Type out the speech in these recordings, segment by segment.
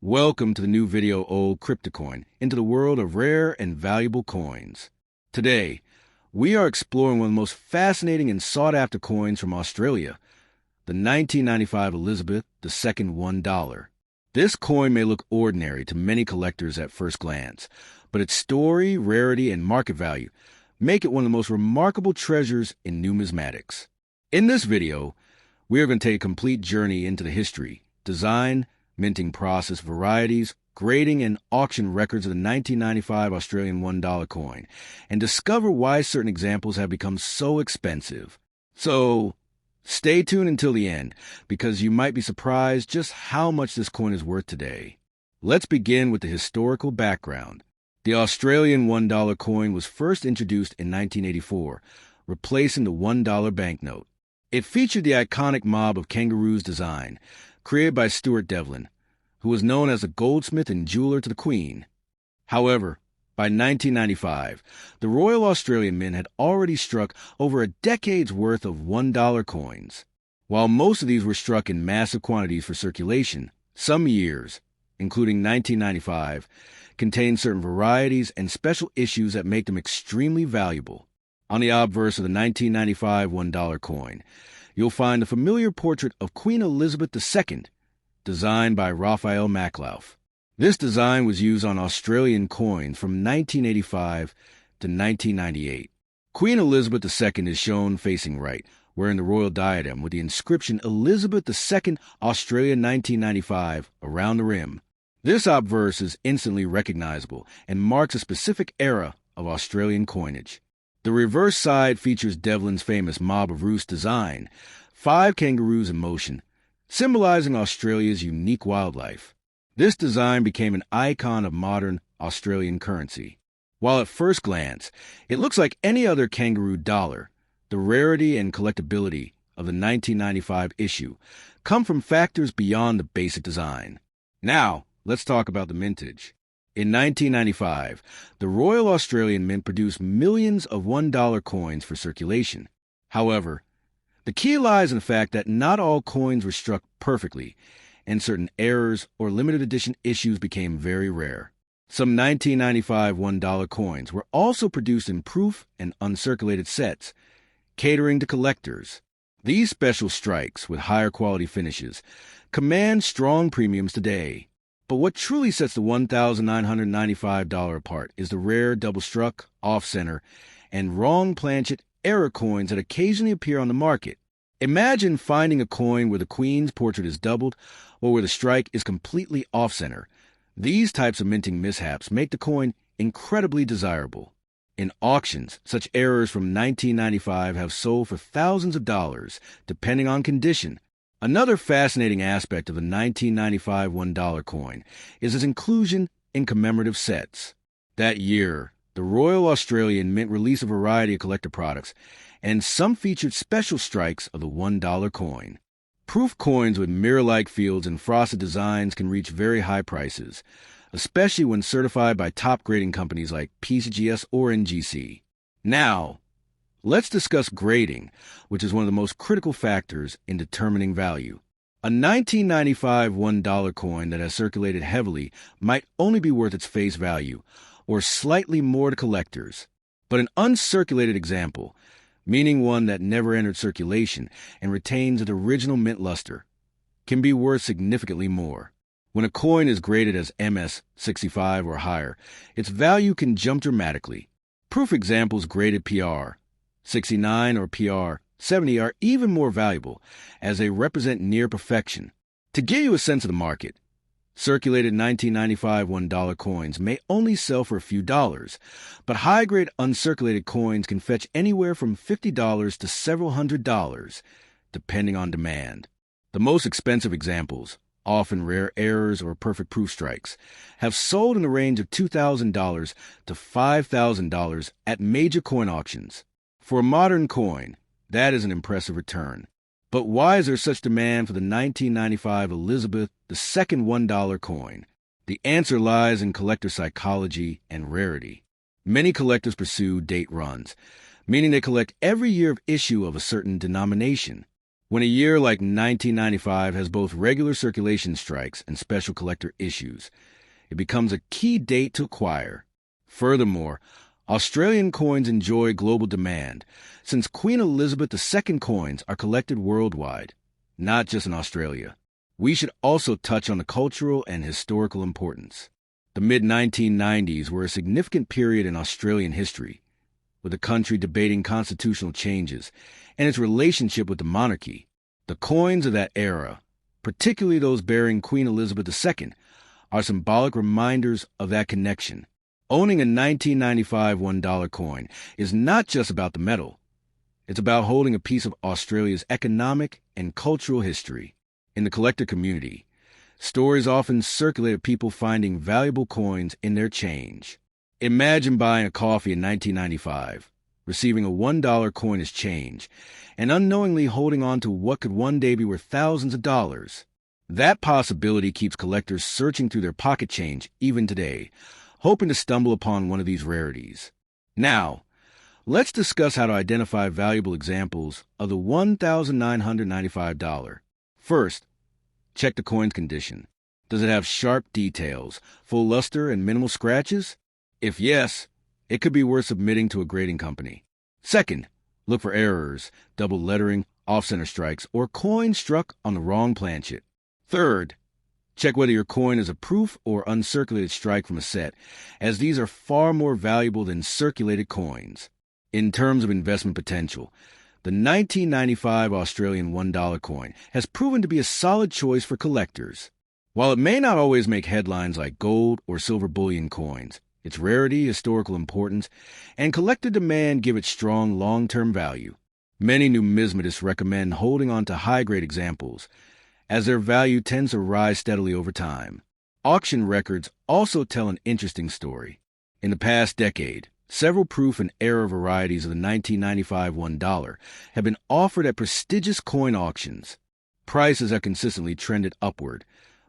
Welcome to the new video Old Cryptocoin, into the world of rare and valuable coins. Today, we are exploring one of the most fascinating and sought-after coins from Australia, the 1995 Elizabeth II $1. This coin may look ordinary to many collectors at first glance, but its story, rarity, and market value make it one of the most remarkable treasures in numismatics. In this video, we are going to take a complete journey into the history, design, minting process, varieties, grading, and auction records of the 1995 Australian $1 coin, and discover why certain examples have become so expensive. So, stay tuned until the end, because you might be surprised just how much this coin is worth today. Let's begin with the historical background. The Australian $1 coin was first introduced in 1984, replacing the $1 banknote. It featured the iconic mob of kangaroos design, created by Stuart Devlin, who was known as a goldsmith and jeweler to the Queen. However, by 1995, the Royal Australian Mint had already struck over a decade's worth of $1 coins. While most of these were struck in massive quantities for circulation, some years, including 1995, contained certain varieties and special issues that make them extremely valuable. On the obverse of the 1995 $1 coin, you'll find the familiar portrait of Queen Elizabeth II, designed by Raphael Maklauf. This design was used on Australian coins from 1985 to 1998. Queen Elizabeth II is shown facing right, wearing the royal diadem with the inscription Elizabeth II, Australia 1995 around the rim. This obverse is instantly recognizable and marks a specific era of Australian coinage. The reverse side features Devlin's famous Mob of Roost design, 5 kangaroos in motion, symbolizing Australia's unique wildlife. This design became an icon of modern Australian currency. While at first glance, it looks like any other kangaroo dollar, the rarity and collectability of the 1995 issue come from factors beyond the basic design. Now, let's talk about the mintage. In 1995, the Royal Australian Mint produced millions of $1 coins for circulation. However, the key lies in the fact that not all coins were struck perfectly, and certain errors or limited edition issues became very rare. Some 1995 $1 coins were also produced in proof and uncirculated sets, catering to collectors. These special strikes, with higher quality finishes, command strong premiums today. But what truly sets the $1,995 apart is the rare double-struck, off-center, and wrong planchet error coins that occasionally appear on the market. Imagine finding a coin where the Queen's portrait is doubled or where the strike is completely off-center. These types of minting mishaps make the coin incredibly desirable. In auctions, such errors from 1995 have sold for thousands of dollars, depending on condition. Another fascinating aspect of the 1995 $1 coin is its inclusion in commemorative sets. That year, the Royal Australian Mint released a variety of collector products, and some featured special strikes of the $1 coin. Proof coins with mirror-like fields and frosted designs can reach very high prices, especially when certified by top grading companies like PCGS or NGC. Now, let's discuss grading, which is one of the most critical factors in determining value. A 1995 $1 coin that has circulated heavily might only be worth its face value, or slightly more to collectors. But an uncirculated example, meaning one that never entered circulation and retains its original mint luster, can be worth significantly more. When a coin is graded as MS 65 or higher, its value can jump dramatically. Proof examples graded PR 69 or PR 70 are even more valuable, as they represent near perfection. To give you a sense of the market, circulated 1995 $1 coins may only sell for a few dollars, but high-grade uncirculated coins can fetch anywhere from $50 to several $100s, depending on demand. The most expensive examples, often rare errors or perfect proof strikes, have sold in the range of $2,000 to $5,000 at major coin auctions. For a modern coin, that is an impressive return. But why is there such demand for the 1995 Elizabeth II $1 coin? The answer lies in collector psychology and rarity. Many collectors pursue date runs, meaning they collect every year of issue of a certain denomination. When a year like 1995 has both regular circulation strikes and special collector issues, it becomes a key date to acquire. Furthermore, Australian coins enjoy global demand, since Queen Elizabeth II coins are collected worldwide, not just in Australia. We should also touch on the cultural and historical importance. The mid-1990s were a significant period in Australian history, with the country debating constitutional changes and its relationship with the monarchy. The coins of that era, particularly those bearing Queen Elizabeth II, are symbolic reminders of that connection. Owning a 1995 $1 coin is not just about the metal. It's about holding a piece of Australia's economic and cultural history. In the collector community, stories often circulate of people finding valuable coins in their change. Imagine buying a coffee in 1995, receiving a $1 coin as change, and unknowingly holding on to what could one day be worth thousands of dollars. That possibility keeps collectors searching through their pocket change even today, hoping to stumble upon one of these rarities. Now, let's discuss how to identify valuable examples of the $1,995. First, check the coin's condition. Does it have sharp details, full luster, and minimal scratches? If yes, it could be worth submitting to a grading company. Second, look for errors, double lettering, off-center strikes, or coins struck on the wrong planchet. Third, check whether your coin is a proof or uncirculated strike from a set, as these are far more valuable than circulated coins. In terms of investment potential, the 1995 Australian $1 coin has proven to be a solid choice for collectors. While it may not always make headlines like gold or silver bullion coins, its rarity, historical importance, and collector demand give it strong long-term value. Many numismatists recommend holding on to high-grade examples, as their value tends to rise steadily over time. Auction records also tell an interesting story. In the past decade, several proof and error varieties of the 1995 $1 have been offered at prestigious coin auctions. Prices have consistently trended upward,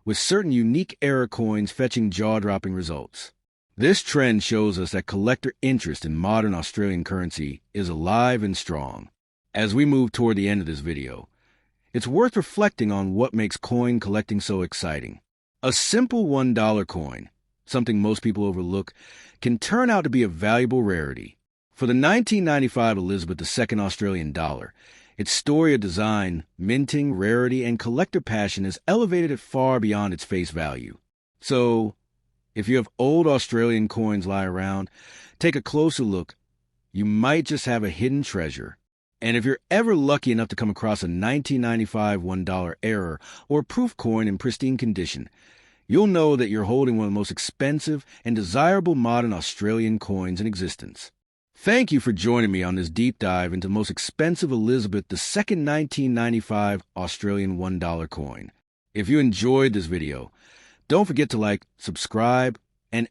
with certain unique error coins fetching jaw-dropping results. This trend shows us that collector interest in modern Australian currency is alive and strong. As we move toward the end of this video, it's worth reflecting on what makes coin collecting so exciting. A simple $1 coin, something most people overlook, can turn out to be a valuable rarity. For the 1995 Elizabeth II Australian dollar, its story of design, minting, rarity, and collector passion has elevated it far beyond its face value. So, if you have old Australian coins lie around, take a closer look. You might just have a hidden treasure. And if you're ever lucky enough to come across a 1995 $1 error or proof coin in pristine condition, you'll know that you're holding one of the most expensive and desirable modern Australian coins in existence. Thank you for joining me on this deep dive into the most expensive Elizabeth II 1995 Australian $1 coin. If you enjoyed this video, don't forget to like, subscribe, and